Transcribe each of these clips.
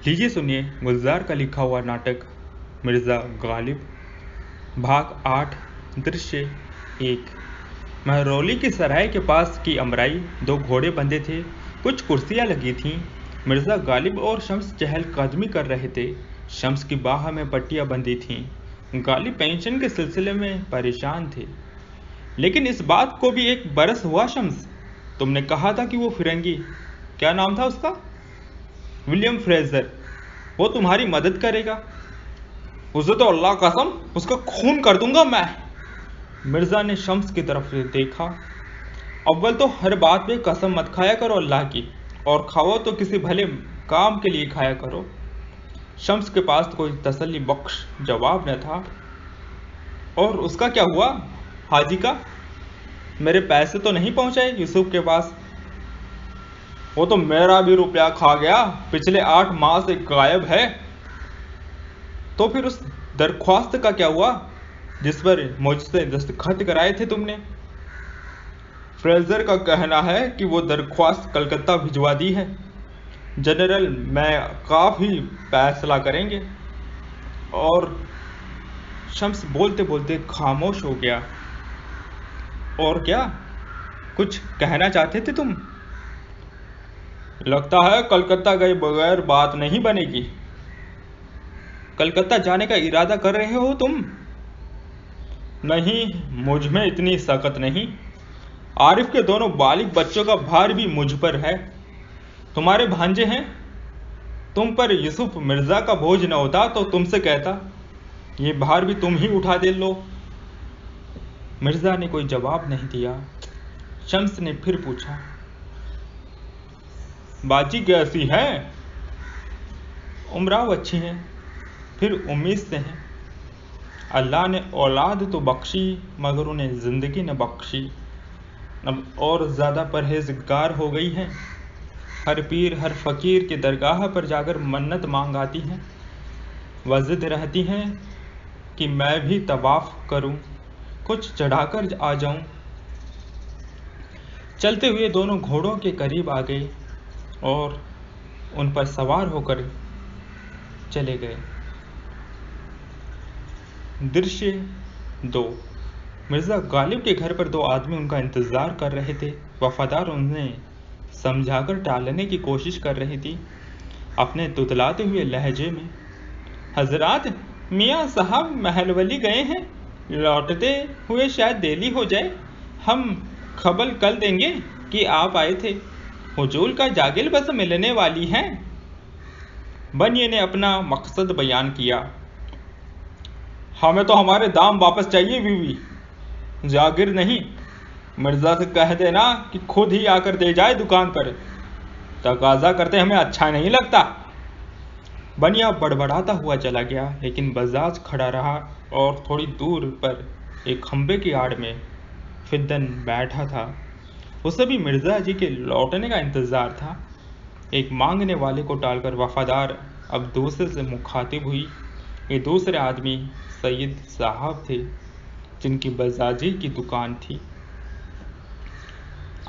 लीजिए सुनिए गुलजार का लिखा हुआ नाटक मिर्ज़ा गालिब भाग 8 दृश्य 1। महरौली की सराय के पास की अमराई 2 घोड़े बंधे थे। कुछ कुर्सियां लगी थीं। मिर्ज़ा गालिब और शम्स चहलकदमी कर रहे थे। शम्स की बाह में पट्टियां बंधी थीं। गालिब पेंशन के सिलसिले में परेशान थे। लेकिन इस बात को भी एक बरस हुआ। शम्स, तुमने कहा था कि वो फिरंगी, क्या नाम था उसका, विलियम फ्रेजर, वो तुम्हारी मदद करेगा। उसे तो अल्लाह कसम उसका खून कर दूंगा मैं। मिर्जा ने शम्स की तरफ देखा। अव्वल तो हर बात पे कसम मत खाया करो अल्लाह की, और खाओ तो किसी भले काम के लिए खाया करो। शम्स के पास कोई तसल्ली बख्श जवाब न था। और उसका क्या हुआ हाजी का? मेरे पैसे तो नहीं पहुंचे यूसुफ के पास? वो तो मेरा भी रुपया खा गया, पिछले 8 माह से गायब है। तो फिर उस दरख्वास्त का क्या हुआ जिस पर मुझसे दस्तखत कराए थे तुमने? फ्रेजर का कहना है कि वो दरख्वास्त कलकत्ता भिजवा दी है। जनरल मैं काफ़ी फैसला करेंगे। और शम्स बोलते बोलते खामोश हो गया। और क्या कुछ कहना चाहते थे तुम? लगता है कलकत्ता गए बगैर बात नहीं बनेगी। कलकत्ता जाने का इरादा कर रहे हो तुम? नहीं, मुझ में इतनी सकत नहीं। आरिफ के दोनों बालिग बच्चों का भार भी मुझ पर है। तुम्हारे भांजे हैं। तुम पर यूसुफ मिर्जा का बोझ न होता तो तुमसे कहता ये भार भी तुम ही उठा दे लो। मिर्जा ने कोई जवाब नहीं दिया। शम्स ने फिर पूछा, बाजी कैसी है? उमराव अच्छी हैं, फिर उम्मीद से हैं। अल्लाह ने औलाद तो बख्शी मगर उन्हें ज़िंदगी न बख्शी। अब और ज़्यादा परहेज़गार हो गई हैं। हर पीर हर फ़कीर के दरगाह पर जाकर मन्नत मांग आती हैं। वज़िद रहती हैं कि मैं भी तवाफ़ करूं, कुछ चढ़ाकर आ जाऊं। चलते हुए दोनों घोड़ों के करीब आ गए और उन पर सवार होकर चले गए। दृश्य 2। मिर्ज़ा गालिब के घर पर 2 आदमी उनका इंतज़ार कर रहे थे। वफादार उन्हें समझाकर टालने की कोशिश कर रही थी, अपने तुतलाते हुए लहजे में। हजरात, मियाँ साहब महलवली गए हैं, लौटते हुए शायद देरी हो जाए। हम खबर कल देंगे कि आप आए थे। हुजूर का जागिल बस मिलने वाली है। बनिए ने अपना मकसद बयान किया। हमें तो हमारे दाम वापस चाहिए बीवी, जागिर नहीं। मिर्जा से कह देना कि खुद ही आकर दे जाए दुकान पर। तकाजा करते हमें अच्छा नहीं लगता। बनिया बड़बड़ाता हुआ चला गया, लेकिन बजाज खड़ा रहा और थोड़ी दूर पर एक खंबे की आड़ में फिद्दन बैठा था। उसे भी मिर्जा जी के लौटने का इंतजार था। एक मांगने वाले को टालकर वफादार अब दूसरे से मुखातिब हुई। ये दूसरे आदमी सईद साहब थे, जिनकी बजाजी की दुकान थी।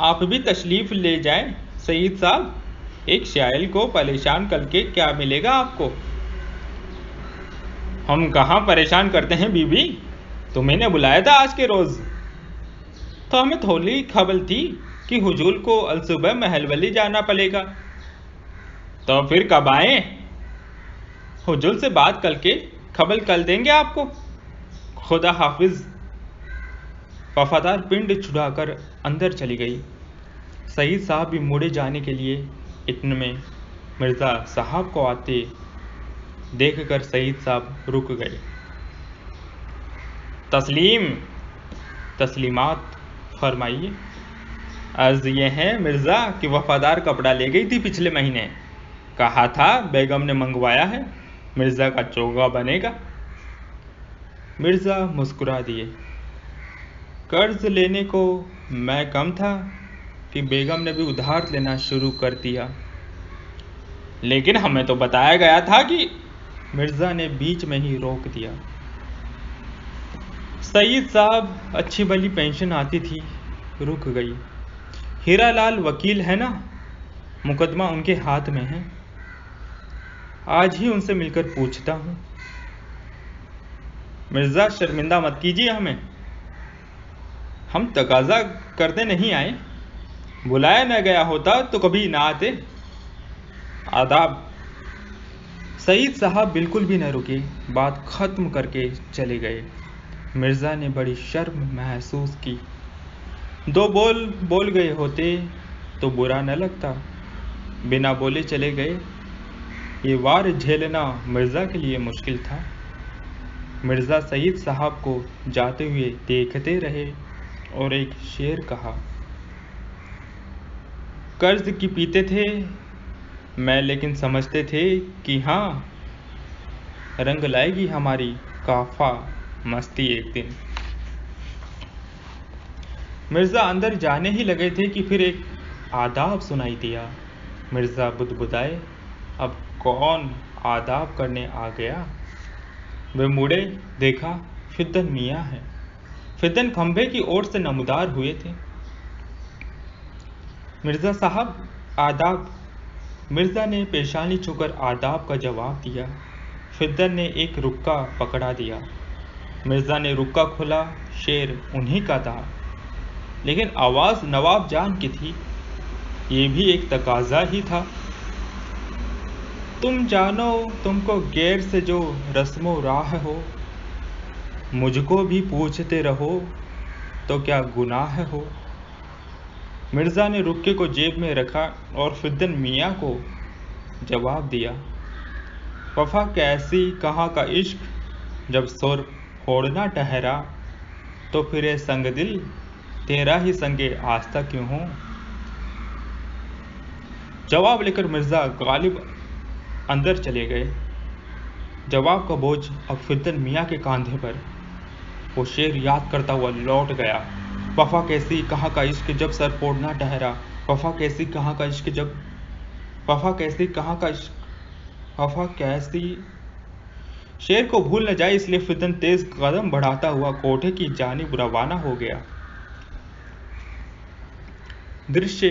आप भी तशरीफ ले जाएं सईद साहब, एक शायल को परेशान करके क्या मिलेगा आपको? हम कहाँ परेशान करते हैं बीबी, तुम्हें ने बुलाया था आज के रोज। तो हमें थोड़ी खबर थी कि हुजूर को अलसुबह महलवली जाना पड़ेगा। तो फिर कब आए? हुजूर से बात करके खबर कर देंगे आपको। खुदा हाफिज। वफादार पिंड छुड़ाकर अंदर चली गई। सईद साहब भी मुड़े जाने के लिए इतने में मिर्ज़ा साहब को आते देखकर सईद साहब रुक गए। तस्लीमात फरमाइए। अर्ज ये है मिर्ज़ा कि वफादार कपड़ा ले गई थी पिछले महीने, कहा था बेगम ने मंगवाया है, मिर्ज़ा का चोगा बनेगा। मिर्ज़ा मुस्कुरा दिए। कर्ज लेने को मैं कम था कि बेगम ने भी उधार लेना शुरू कर दिया। लेकिन हमें तो बताया गया था कि, मिर्ज़ा ने बीच में ही रोक दिया। सईद साहब अच्छी भली पेंशन आती थी, रुक गई। हीरालाल वकील है ना, मुकदमा उनके हाथ में है। आज ही उनसे मिलकर पूछता हूँ। मिर्जा शर्मिंदा मत कीजिए हमें, हम तकाजा करते नहीं आए, बुलाया न गया होता तो कभी ना आते। आदाब। सईद साहब बिल्कुल भी न रुके, बात खत्म करके चले गए। मिर्जा ने बड़ी शर्म महसूस की। दो बोल गए होते तो बुरा न लगता, बिना बोले चले गए। ये वार झेलना मिर्जा के लिए मुश्किल था। मिर्जा सईद साहब को जाते हुए देखते रहे और एक शेर कहा। कर्ज की पीते थे मैं, लेकिन समझते थे कि हाँ, रंग लाएगी हमारी काफा मस्ती एक दिन। मिर्जा अंदर जाने ही लगे थे कि फिर एक आदाब सुनाई दिया। मिर्जा बुदबुदाए, अब कौन आदाब करने आ गया? वे मुड़े, देखा फिद्दन मियाँ है। फिद्दन खंभे की ओर से नमदार हुए थे। मिर्जा साहब, आदाब। मिर्जा ने पेशानी छूकर आदाब का जवाब दिया। फिद्दन ने एक रुक्का पकड़ा दिया। मिर्जा ने रुक्का खोला। शेर उन्हीं का था, लेकिन आवाज नवाब जान की थी। ये भी एक तकाजा ही था। तुम जानो तुमको गैर से जो रस्मो राह हो, मुझको भी पूछते रहो तो क्या गुनाह हो। मिर्जा ने रुक्के को जेब में रखा और फिद्दन मियाँ को जवाब दिया। वफा कैसी कहाँ का इश्क, जब सुर फोड़ना ठहरा, तो फिर संग दिल तेरा ही संगे आस्था क्यों हो। जवाब लेकर मिर्जा गालिब अंदर चले गए। जवाब का बोझ अब फिद्दन मियाँ के कंधे पर। वो शेर याद करता हुआ लौट गया। वफा कैसी कहाँ का इश्क, जब सर फोड़ना ठहरा। वफा कैसी कहाँ का इश्क, जब वफा कैसी कहाँ का इश्क, वफा कैसी। शेर को भूल न जाए इसलिए फिद्दन तेज कदम बढ़ाता हुआ कोठे की जानिब रवाना हो गया। दृश्य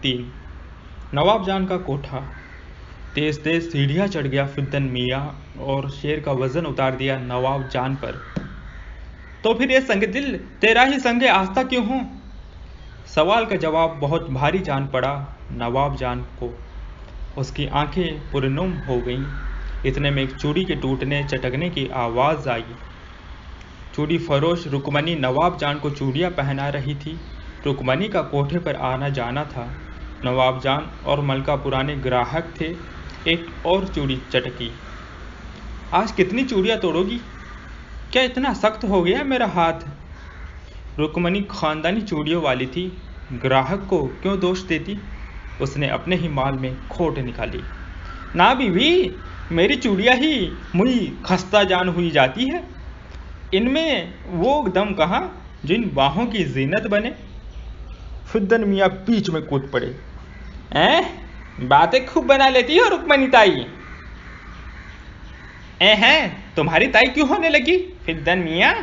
3। नवाब जान का कोठा। तेज तेज सीढ़ियां चढ़ गया फिद्दन मियाँ और शेर का वजन उतार दिया नवाब जान पर। तो फिर ये संग दिल तेरा ही संगे आस्था क्यों हो। सवाल का जवाब बहुत भारी जान पड़ा नवाब जान को। उसकी आंखें पुरनुम हो गईं। इतने में एक चूड़ी के टूटने चटकने की आवाज आई। चूड़ी फरोश रुकमनी नवाब जान को चूड़ियां पहना रही थी। रुकमनी का कोठे पर आना जाना था। नवाब जान और मलका पुराने ग्राहक थे। एक और चूड़ी चटकी। आज कितनी चूड़ियां तोड़ोगी? क्या इतना सख्त हो गया मेरा हाथ? रुकमनी खानदानी चूड़ियों वाली थी, ग्राहक को क्यों दोष देती? उसने अपने ही माल में खोट निकाली। ना बीवी, मेरी चूड़ियां ही मुई खस्ता जान हुई जाती है। इनमें वो दम कहाँ जिन बाहों की जीनत बने। फिद्दन मियाँ बीच में कूद पड़े। बातें खूब बना लेती हो रुकमनी ताई। हैं, तुम्हारी ताई क्यों होने लगी फिद्दन मियाँ?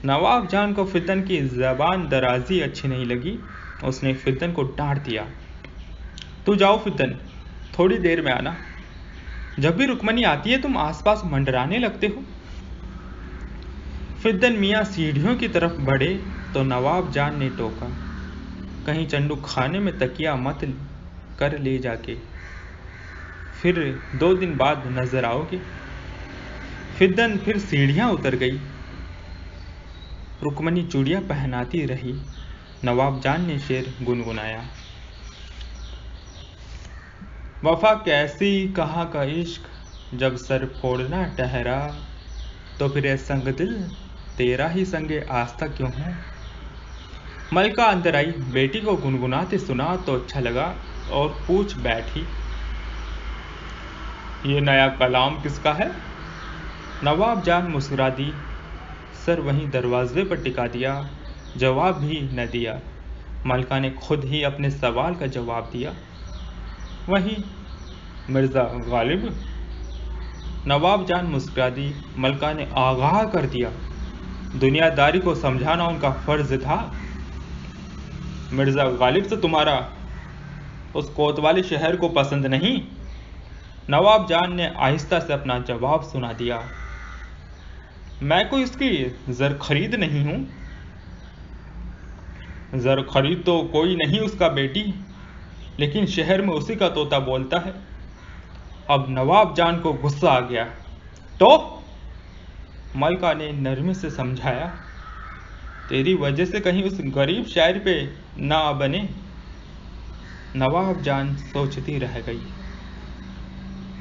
नवाब जान को फिद्दन की जबान दराजी अच्छी नहीं लगी। उसने फिद्दन को डांट दिया। तू जाओ फिद्दन, थोड़ी देर में आना। जब भी रुकमनी आती है तुम आसपास मंडराने लगते हो। फिद्दन मियाँ सीढ़ियों की तरफ बढ़े तो नवाब जान ने टोका। कहीं चंडू खाने में तकिया मत कर ले जाके, फिर 2 दिन बाद नजर आओगे। फिद्दन फिर सीढ़ियां उतर गई। रुकमनी चूड़ियां पहनाती रही। नवाब जान ने शेर गुनगुनाया। वफा कैसी कहाँ का इश्क, जब सर फोड़ना ठहरा, तो फिर संग दिल तेरा ही संगे आस्था क्यों है। मलका अंदर आई। बेटी को गुनगुनाते सुना तो अच्छा लगा और पूछ बैठी, ये नया कलाम किसका है? नवाब जान मुस्कुरा दी। सर वहीं दरवाजे पर टिका दिया। जवाब भी न दिया। मलका ने खुद ही अपने सवाल का जवाब दिया। वहीं मिर्जा गालिब। नवाब जान मुस्कुरा दी। मलका ने आगाह कर दिया। दुनियादारी को समझाना उनका फर्ज था। मिर्जा गालिब से तुम्हारा उस कोतवाली शहर को पसंद नहीं? नवाब जान ने आहिस्ता से अपना जवाब सुना दिया। मैं कोई इसकी जर खरीद नहीं हूं। जर खरीद तो कोई नहीं उसका बेटी, लेकिन शहर में उसी का तोता बोलता है। अब नवाब जान को गुस्सा आ गया। तो मलका ने नरमी से समझाया, तेरी वजह से कहीं उस गरीब शायर पे ना बने। नवाब जान सोचती रह गई।